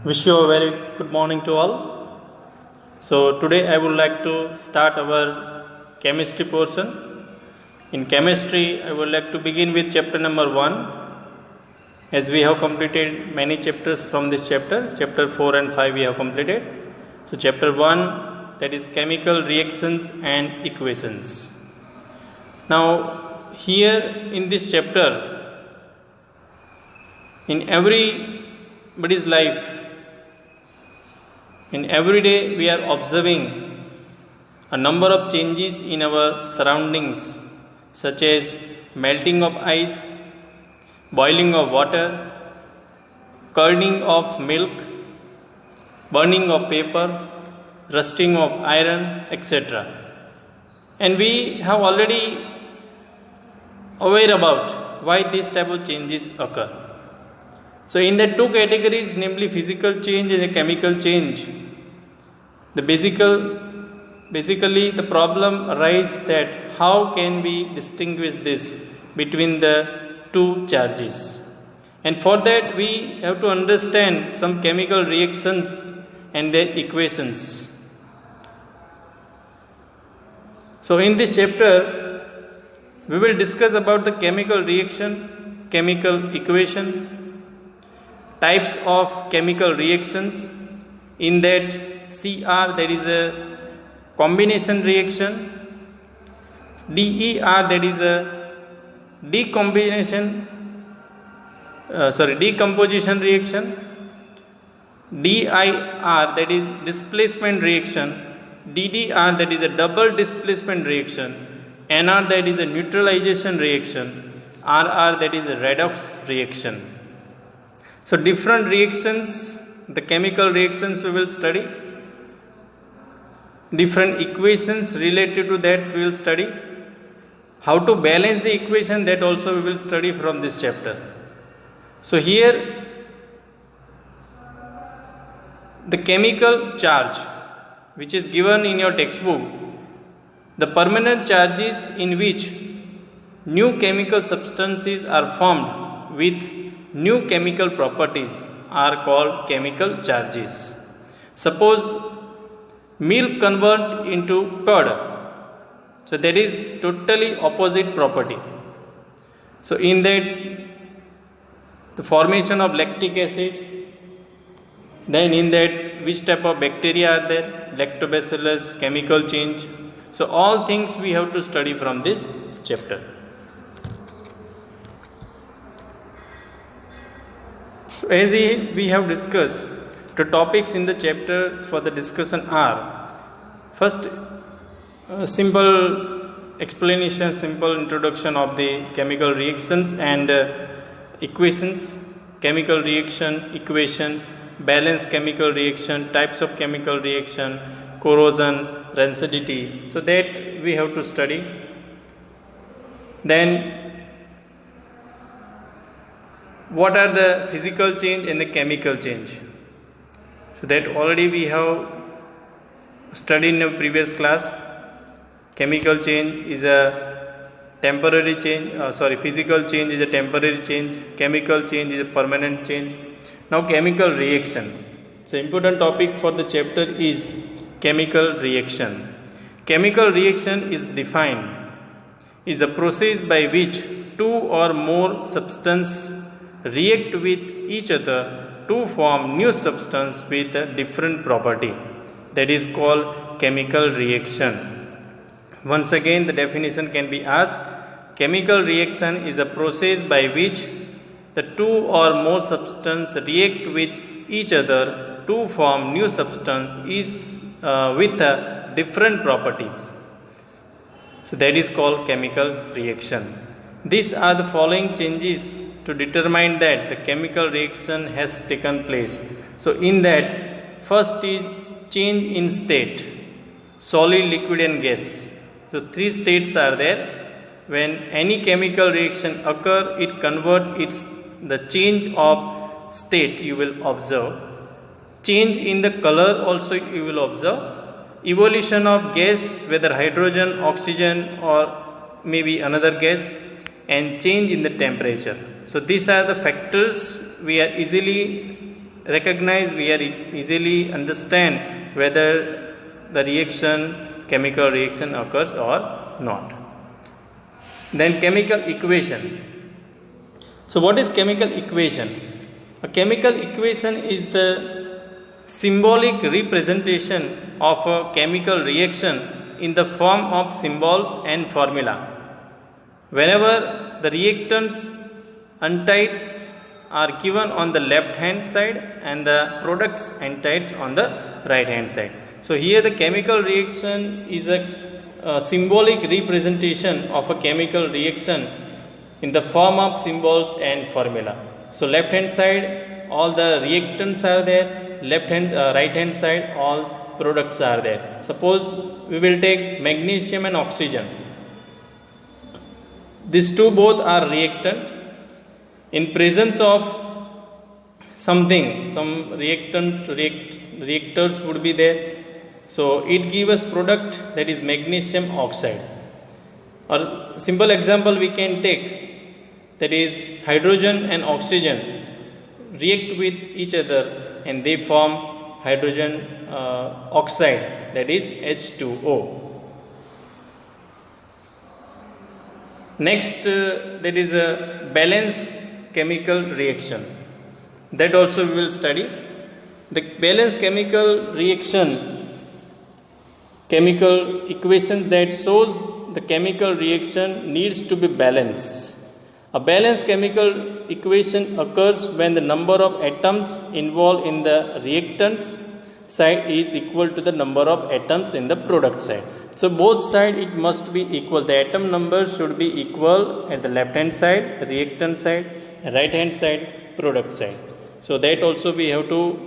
Wish you a very good morning to all. So today I would like to start our chemistry portion. In chemistry, I would like to begin with chapter number 1, as we have completed many chapters from this chapter 4 and 5 we have completed. So chapter 1, that is chemical reactions and equations. Now here in this chapter, in everybody's life, in every day we are observing a number of changes in our surroundings, such as melting of ice, boiling of water, curding of milk, burning of paper, rusting of iron, etc. And we have already aware about why this type of changes occur. So in the two categories, namely physical change and the chemical change, basically the problem arises that how can we distinguish this between the two charges. And for that we have to understand some chemical reactions and their equations. So in this chapter we will discuss about the chemical reaction, chemical equation, types of chemical reactions. In that CR, that is a combination reaction, DER, that is a decomposition reaction, DIR, that is displacement reaction, DDR, that is a double displacement reaction, NR, that is a neutralization reaction, RR, that is a redox reaction. So different reactions, the chemical reactions we will study, different equations related to that we will study, how to balance the equation, that also we will study from this chapter. So here the chemical charge which is given in your textbook, the permanent charges in which new chemical substances are formed with new chemical properties are called chemical charges. Suppose milk convert into curd, so that is totally opposite property. So in that the formation of lactic acid, then in that which type of bacteria are there, lactobacillus, chemical change. So all things we have to study from this chapter. So as we have discussed, the topics in the chapter for the discussion are, first simple explanation, simple introduction of the chemical reactions and equations, chemical reaction, equation, balanced chemical reaction, types of chemical reaction, corrosion, rancidity. So that we have to study. Then what are the physical change and the chemical change? So that already we have studied in a previous class. Chemical change is a temporary change, physical change is a temporary change, chemical change is a permanent change. Now chemical reaction. So important topic for the chapter is chemical reaction. Chemical reaction is defined is the process by which two or more substances react with each other to form new substance with a different property. That is called chemical reaction. Once again the definition can be asked. Chemical reaction is the process by which the two or more substances react with each other to form new substance with different properties. So that is called chemical reaction. These are the following changes to determine that the chemical reaction has taken place. So in that, first is change in state, solid, liquid and gas. So three states are there. When any chemical reaction occur, it converts the change of state you will observe. Change in the color also you will observe. Evolution of gas, whether hydrogen, oxygen or maybe another gas, and change in the temperature. So these are the factors we are easily recognize, we are easily understand whether the chemical reaction occurs or not. Then chemical equation. So what is chemical equation? A chemical equation is the symbolic representation of a chemical reaction in the form of symbols and formula. Whenever the reactants entities are given on the left hand side and the products entities on the right hand side. So here the chemical reaction is a symbolic representation of a chemical reaction in the form of symbols and formula. So left hand side all the reactants are there, right hand side all products are there. Suppose we will take magnesium and oxygen. These two both are reactant. In presence of something, some reactors would be there. So it gives us product that is magnesium oxide. Or simple example we can take, that is hydrogen and oxygen react with each other and they form hydrogen oxide, that is H2O. Next, that is a balance chemical reaction. That also we will study. The balance chemical reaction, chemical equations that shows the chemical reaction needs to be balanced. A balanced chemical equation occurs when the number of atoms involved in the reactants side is equal to the number of atoms in the product side. So both sides it must be equal. The atom number should be equal at the left hand side, reactant side, right hand side, product side. So that also we have to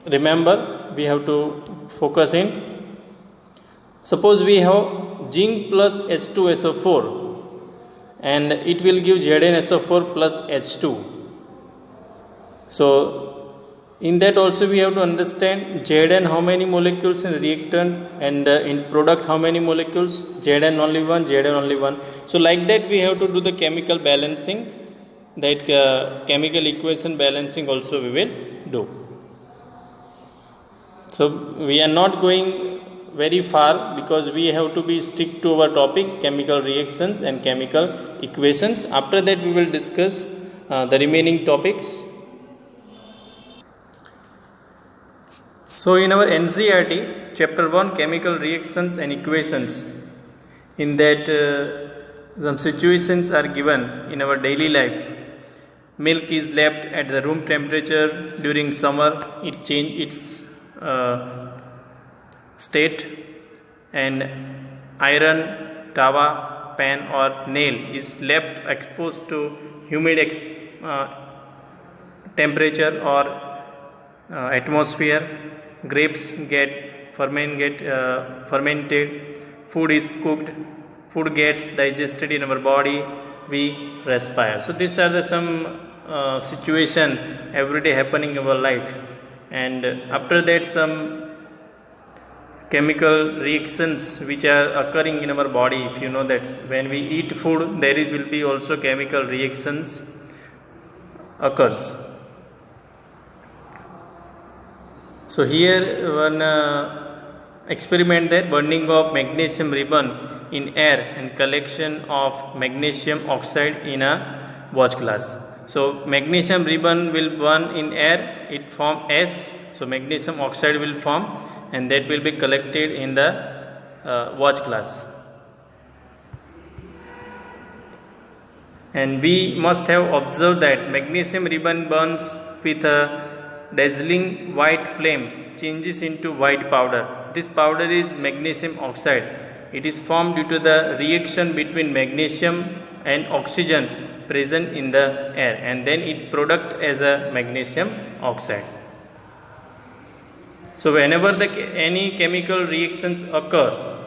remember, we have to focus in. Suppose we have zinc plus H2SO4 and it will give ZnSO4 plus H2. So in that also we have to understand Zn how many molecules in reactant and in product how many molecules, Zn only one, Zn only one. So like that we have to do the chemical balancing, that chemical equation balancing also we will do. So we are not going very far because we have to be strict to our topic, chemical reactions and chemical equations. After that we will discuss the remaining topics. So in our NCERT chapter 1 chemical reactions and equations, in that some situations are given in our daily life. Milk is left at the room temperature during summer, it change its state, and iron, tawa, pan or nail is left exposed to humid temperature or atmosphere. Grapes get fermented, food is cooked, food gets digested in our body, we respire. So these are the some situation everyday happening in our life, and after that some chemical reactions which are occurring in our body. If you know that when we eat food there will be also chemical reactions occurs. So here one experiment, that burning of magnesium ribbon in air and collection of magnesium oxide in a watch glass. So magnesium ribbon will burn in air, it form S, so magnesium oxide will form and that will be collected in the watch glass. And we must have observed that magnesium ribbon burns with a dazzling white flame, changes into white powder. This powder is magnesium oxide. It is formed due to the reaction between magnesium and oxygen present in the air, and then it product as a magnesium oxide. So whenever any chemical reactions occur,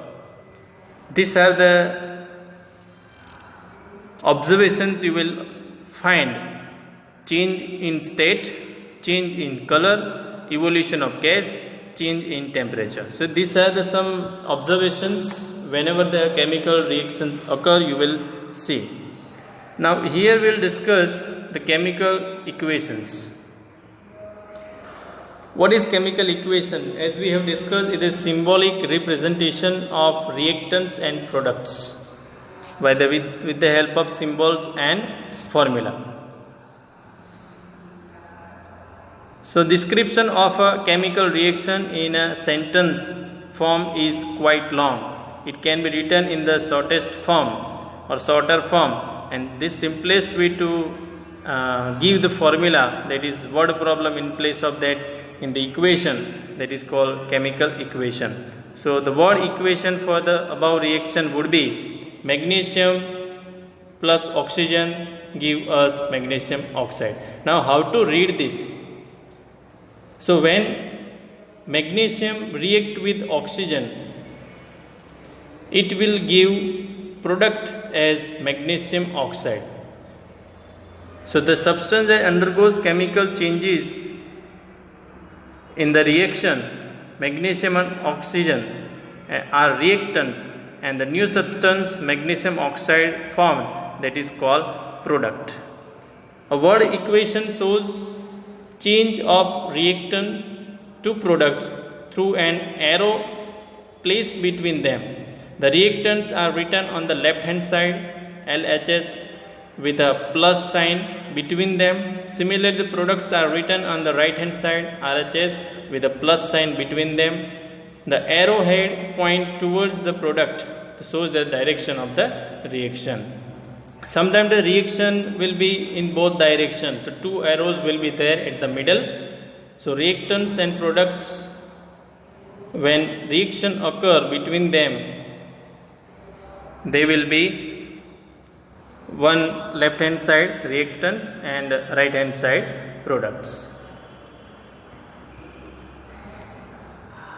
these are the observations you will find: change in state, change in color, evolution of gas, change in temperature. So these are the some observations whenever the chemical reactions occur, you will see. Now here we will discuss the chemical equations. What is chemical equation? As we have discussed, it is symbolic representation of reactants and products with the help of symbols and formula. So description of a chemical reaction in a sentence form is quite long. It can be written in the shortest form or shorter form, and this simplest way to give the formula, that is word problem in place of that in the equation, that is called chemical equation. So the word equation for the above reaction would be magnesium plus oxygen give us magnesium oxide. Now how to read this? So when magnesium react with oxygen, it will give product as magnesium oxide. So the substance that undergoes chemical changes in the reaction, magnesium and oxygen are reactants, and the new substance magnesium oxide formed, that is called product. A word equation shows change of reactant to products through an arrow placed between them. The reactants are written on the left hand side, LHS, with a plus sign between them. Similarly, the products are written on the right hand side, RHS, with a plus sign between them. The arrowhead point towards the product shows the direction of the reaction. Sometimes the reaction will be in both directions. The two arrows will be there at the middle. So reactants and products, when reaction occur between them, they will be one left hand side reactants and right hand side products.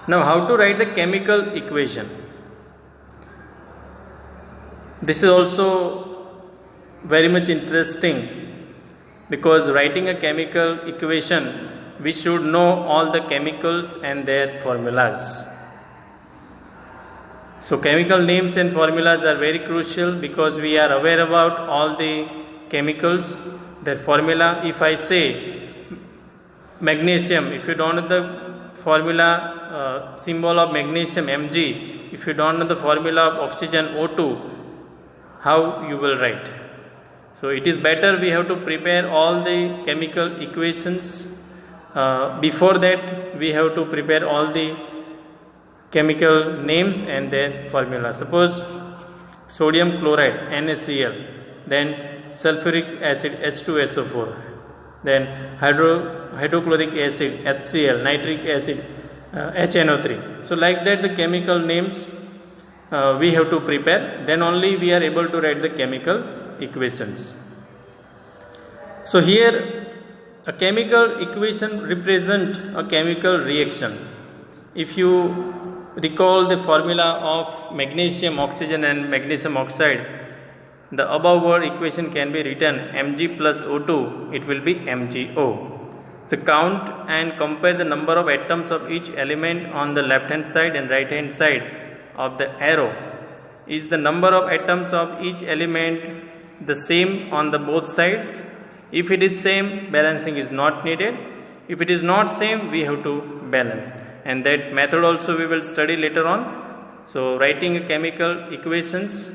Now how to write the chemical equation? This is also very much interesting, because writing a chemical equation, we should know all the chemicals and their formulas. So chemical names and formulas are very crucial, because we are aware about all the chemicals, their formula. If I say magnesium, if you don't know the formula symbol of magnesium Mg, if you don't know the formula of oxygen O2, how you will write? So it is better we have to prepare all the chemical equations. Before that, we have to prepare all the chemical names and their formula. Suppose sodium chloride NaCl, then sulfuric acid H2SO4, then hydrochloric acid HCl, nitric acid HNO3. So like that, the chemical names we have to prepare, then only we are able to write the chemical equations. So here a chemical equation represents a chemical reaction. If you recall the formula of magnesium oxygen and magnesium oxide, the above word equation can be written Mg plus O2, it will be MgO. So count and compare the number of atoms of each element on the left hand side and right hand side of the arrow. Is the number of atoms of each element the same on the both sides? If it is same, balancing is not needed. If it is not same, we have to balance, and that method also we will study later on. So writing chemical equations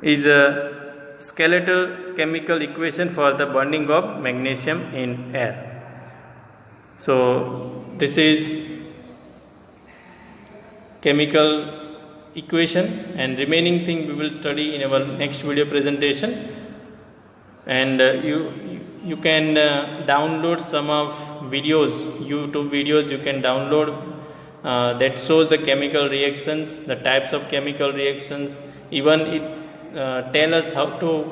is a skeletal chemical equation for the burning of magnesium in air. So this is chemical equation, and remaining thing we will study in our next video presentation. And you can download some of videos, YouTube videos you can download that shows the chemical reactions, the types of chemical reactions. Even it tell us how to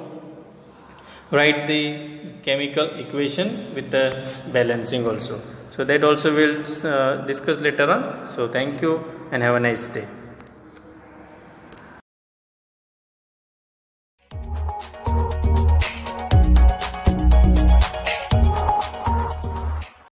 write the chemical equation with the balancing also. So that also we'll discuss later on. So thank you and have a nice day.